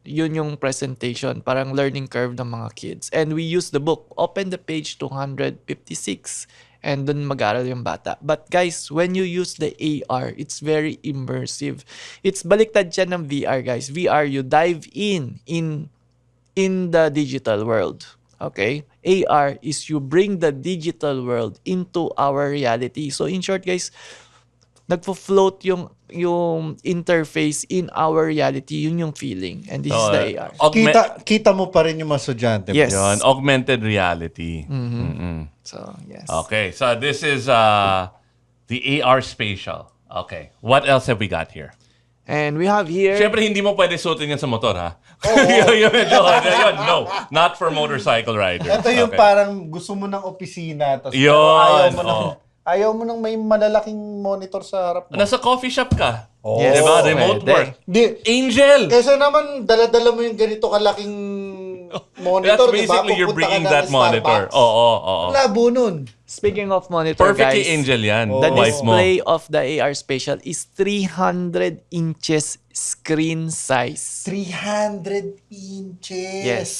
Yun yung presentation, parang learning curve ng mga kids. And we use the book. Open the page 256 and dun mag-aral yung bata. But guys, when you use the AR, it's very immersive. It's baliktad siya ng VR guys. VR, you dive in the digital world. Okay? AR is you bring the digital world into our reality. So in short guys, nagfo-float yung interface in our reality, yun yung feeling. And this is the AR. Kita mo pa rin yung mga estudyante. Yes. Yun, augmented reality. So, yes. Okay, so this is the AR spatial. Okay, what else have we got here? And we have here... Siyempre, hindi mo pwede suotin yan sa motor, ha? Yun, no. Not for motorcycle riders. Ito yung Okay. parang gusto mo ng opisina. Tas Yun, ayaw mo nang may malalaking monitor sa harap mo. Nasa coffee shop ka. Oh. Yes. Diba? Remote Pwede. work. Di, Angel! kesa naman, dala-dala mo yung ganito kalaking That's monitor, di ba? basically you're Pupunta ka bringing na that ng monitor. Starbucks. Oo. Labo nun. Speaking of monitor, Perfectly guys, Angel yan. the Wife mo. display of the AR spatial is 300 inches screen size. 300 inches. Yes.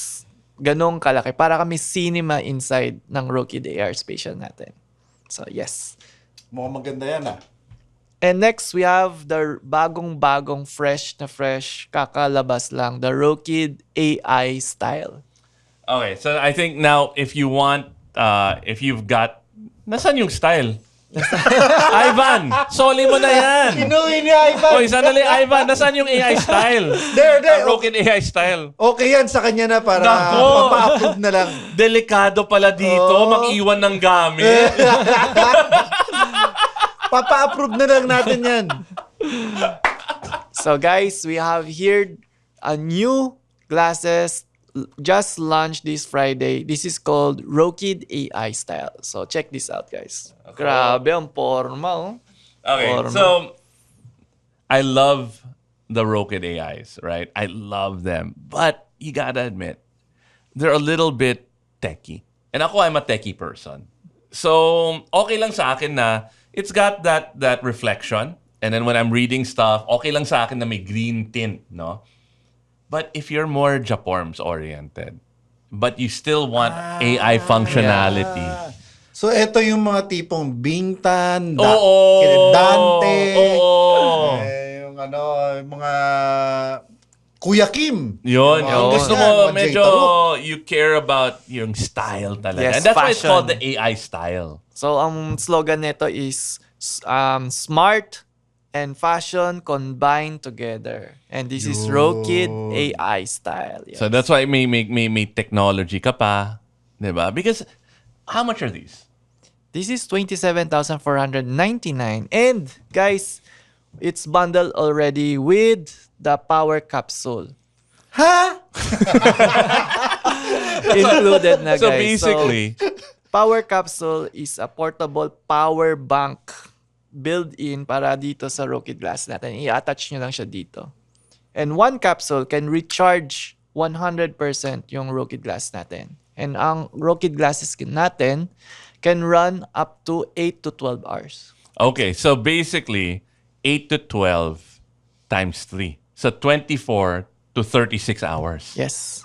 Ganong kalaki. Para kami cinema inside ng Rokid AR spatial natin. So, yes. Mukhang maganda yan And next, we have the bagong-bagong, fresh na fresh, kakalabas lang, the Rokid AI style. Okay, so I think now if you want, if you've got, nasan yung style? Ivan, soli mo na yan. Inuwi ni Ivan. Oy, sandali, Ivan, nasan yung AI style? There. Broken AI style. Okay yan sa kanya na para Nako. mapa-upload na lang. Delikado pala dito, Oo. mag-iwan ng gamit. Papa-approve na lang natin yan. So guys, we have here a new glasses just launched this Friday. This is called Rokid AI style. So check this out, guys. Grabe, ang formal. Okay, Forma. so I love the Rokid AIs, right? I love them. But you gotta admit, they're a little bit techie. And ako, I'm a techie person. So, okay lang sa akin na it's got that reflection. And then when I'm reading stuff, okay lang sa akin na may green tint, no? But if you're more Japorms oriented, but you still want AI functionality. So, ito yung mga tipong Bintan, Oo. Dante, Oo. yung yung mga Kuya Kim. Yun. Mga Yung gusto ganyan, mo, mga medyo Jay Taruk. you care about yung style talaga. Yes, And that's why it's fashion. called the AI style. So ang slogan nito is smart and fashion combined together. And this is Rokid AI style. Yes. So that's why may technology ka pa. Diba? Because how much are these? This is 27,499. And guys, it's bundled already with the power capsule. Ha? Included na guys. So basically, Power capsule is a portable power bank built-in para dito sa Rokid glass natin. I-attach nyo lang siya dito. And one capsule can recharge 100% yung Rokid glass natin. And ang Rokid glasses natin can run up to 8 to 12 hours. Okay, so basically 8 to 12 times 3. So 24 to 36 hours. Yes,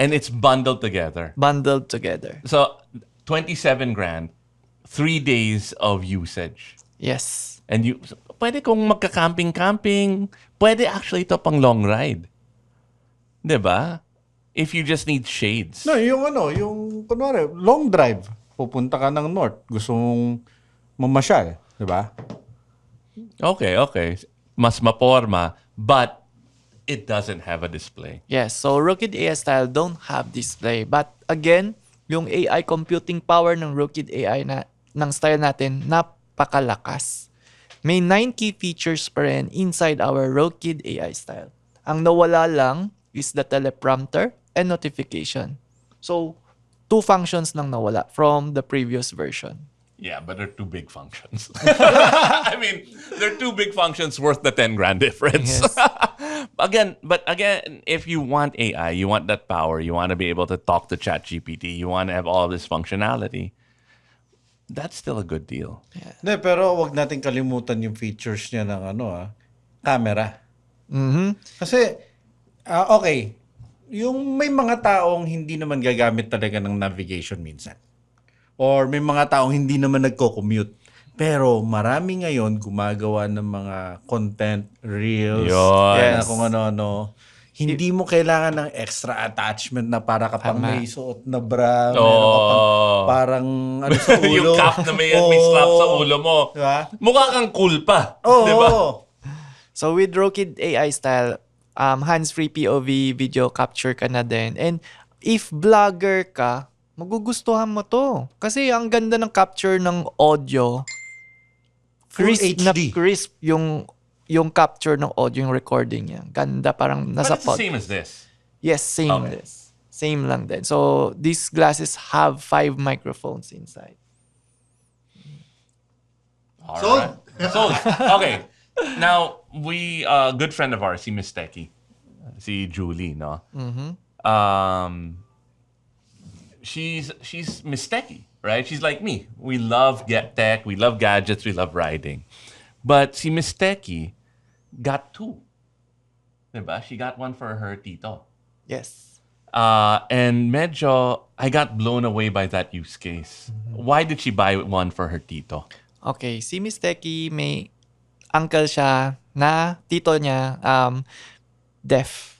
And it's bundled together. bundled together. So 27 grand, 3 days of usage. Yes. And you, pwede kung magka-camping-camping, pwede actually ito pang long ride. 'Di ba? If you just need shades. No, yung kunwari, long drive. Pupunta ka ng north. Gusto mong mamasyal. Di ba? Okay. Mas maporma, but it doesn't have a display. Yes, so Rokid AI style don't have display. But again, yung AI computing power ng Rokid AI ng style natin, napakalakas. May 9 key features pa rin inside our Rokid AI style. Ang nawala lang is the teleprompter and notification. So, 2 functions lang nawala from the previous version. Yeah, but they're two big functions. I mean, they're two big functions worth the 10 grand difference. Yes. Again, if you want AI, you want that power, you want to be able to talk to ChatGPT, you want to have all this functionality, that's still a good deal. Hindi, pero wag natin kalimutan yung features niya ng camera. Kasi, okay, yung may mga taong hindi naman gagamit talaga ng navigation minsan. Or may mga taong hindi naman nagko-commute. Pero marami ngayon gumagawa ng mga content, reels, Yun. na kung ano-ano. Hindi mo kailangan ng extra attachment na para kapag may suot na bra, meron ka pang parang sa ulo. Yung cap na may strap sa ulo mo. Diba? Mukha kang cool pa. Oo. Diba? So with Rokid AI style, hands-free POV video capture ka na din. And if vlogger ka, magugustuhan mo to. Kasi ang ganda ng capture ng audio. Full Crisp na HD. crisp yung capture ng audio, yung recording niya. Ganda, parang But nasa it's the same as this. Yes, same Okay. this. Same lang din. So these glasses have 5 microphones inside. All right. So, okay. Now, we, good friend of ours, si Miss Techie, si Julie, no? She's Miss Techie, right? She's like me. We love tech, we love gadgets, we love riding. But si Miss Techie got 2. Diba? She got one for her tito. Yes. And medyo, I got blown away by that use case. Why did she buy one for her tito? Okay, si Miss Techie, may uncle siya na tito niya, deaf.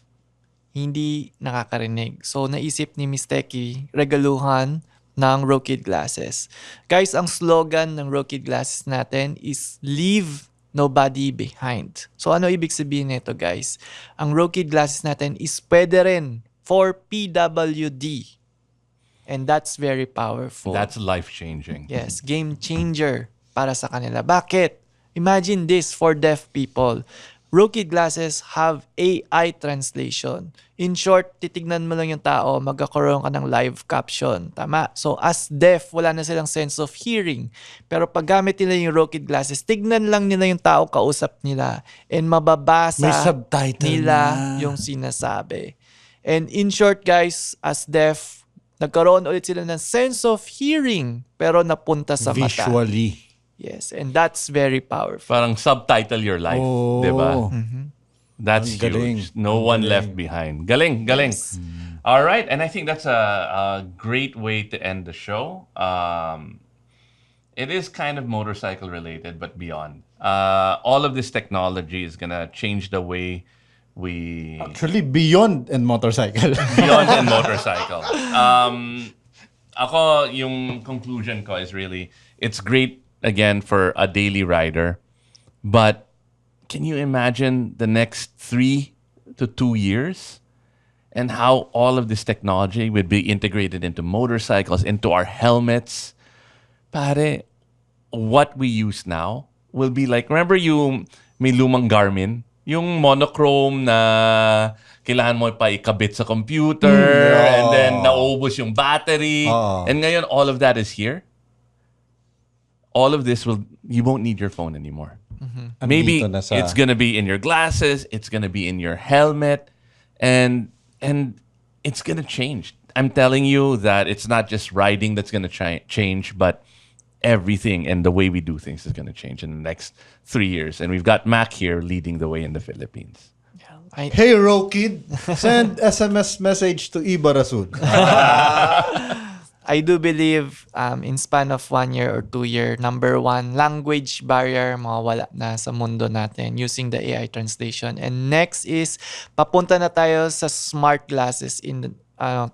Hindi nakakarinig. So, naisip ni Miss Techie, regaluhan ng Rokid glasses. Guys, ang slogan ng Rokid glasses natin is leave nobody behind. So, ano ibig sabihin nito, guys? Ang Rokid glasses natin is pwede rin for PWD. And that's very powerful. That's life-changing. Yes, game changer para sa kanila. Bakit? Imagine this for deaf people. Rokid glasses have AI translation. In short, titignan mo lang yung tao, magkakaroon ka ng live caption. Tama? So as deaf, wala na silang sense of hearing. Pero pag gamit nila yung Rokid glasses, tignan lang nila yung tao kausap nila and mababasa May subtitle nila na. yung sinasabi. And in short, guys, as deaf, nagkaroon ulit sila ng sense of hearing pero napunta sa mata. Visually. Yes, and that's very powerful. Parang subtitle your life, Oh. di ba? That's Ang galing. huge. No one left behind. Galing. All right, and I think that's a great way to end the show. It is kind of motorcycle related, but beyond. All of this technology is gonna change the way we Actually, beyond and motorcycle. beyond and motorcycle. Ako, yung conclusion ko is really, it's great again for a daily rider, but can you imagine the next 3 to 2 years and how all of this technology would be integrated into motorcycles, into our helmets? Pare, what we use now will be like, remember yung may lumang Garmin? Yung monochrome na kailangan mo pa ikabit sa computer and then naubos yung battery. And ngayon, all of that is here. All of this you won't need your phone anymore. Maybe Andito na sa- it's gonna be in your glasses, it's gonna be in your helmet, and it's gonna change. I'm telling you that it's not just riding that's going to change, but everything and the way we do things is going to change in the next 3 years. And we've got Mac here leading the way in the Philippines. Hey, Rokid, send SMS message to Iba Rasul. I do believe in span of 1 year or 2 year, number one, language barrier mawawala na sa mundo natin using the AI translation. And next is, papunta na tayo sa smart glasses in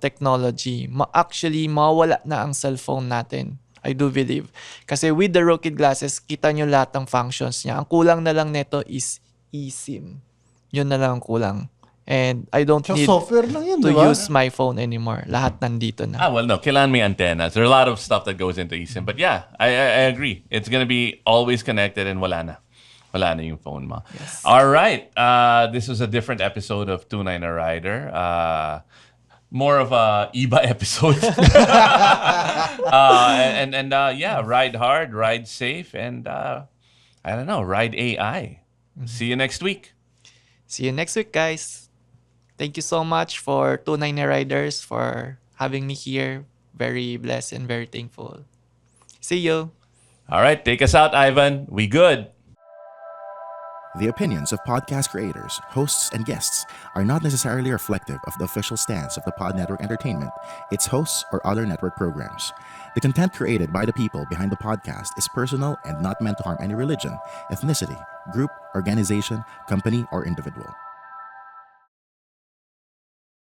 technology. Actually, mawawala na ang cellphone natin. I do believe. Kasi with the Rokid glasses, kita nyo lahat ng functions niya. Ang kulang na lang nito is eSIM. Yun na lang ang kulang. And I don't need software lang yun, to diba? use my phone anymore. Lahat nandito na. Well, no. Kailangan may antennas. There are a lot of stuff that goes into eSIM. But yeah, I agree. It's going to be always connected and wala na. Wala na yung phone mo. Yes. All right. This was a different episode of Tunay na Rider. More of a Iba episode. Yeah, ride hard, ride safe, and I don't know, ride AI. See you next week. See you next week, guys. Thank you so much for Tunay na Riders for having me here. Very blessed and very thankful. See you. All right, take us out, Ivan. We good. The opinions of podcast creators, hosts, and guests are not necessarily reflective of the official stance of the Pod Network Entertainment, its hosts, or other network programs. The content created by the people behind the podcast is personal and not meant to harm any religion, ethnicity, group, organization, company, or individual.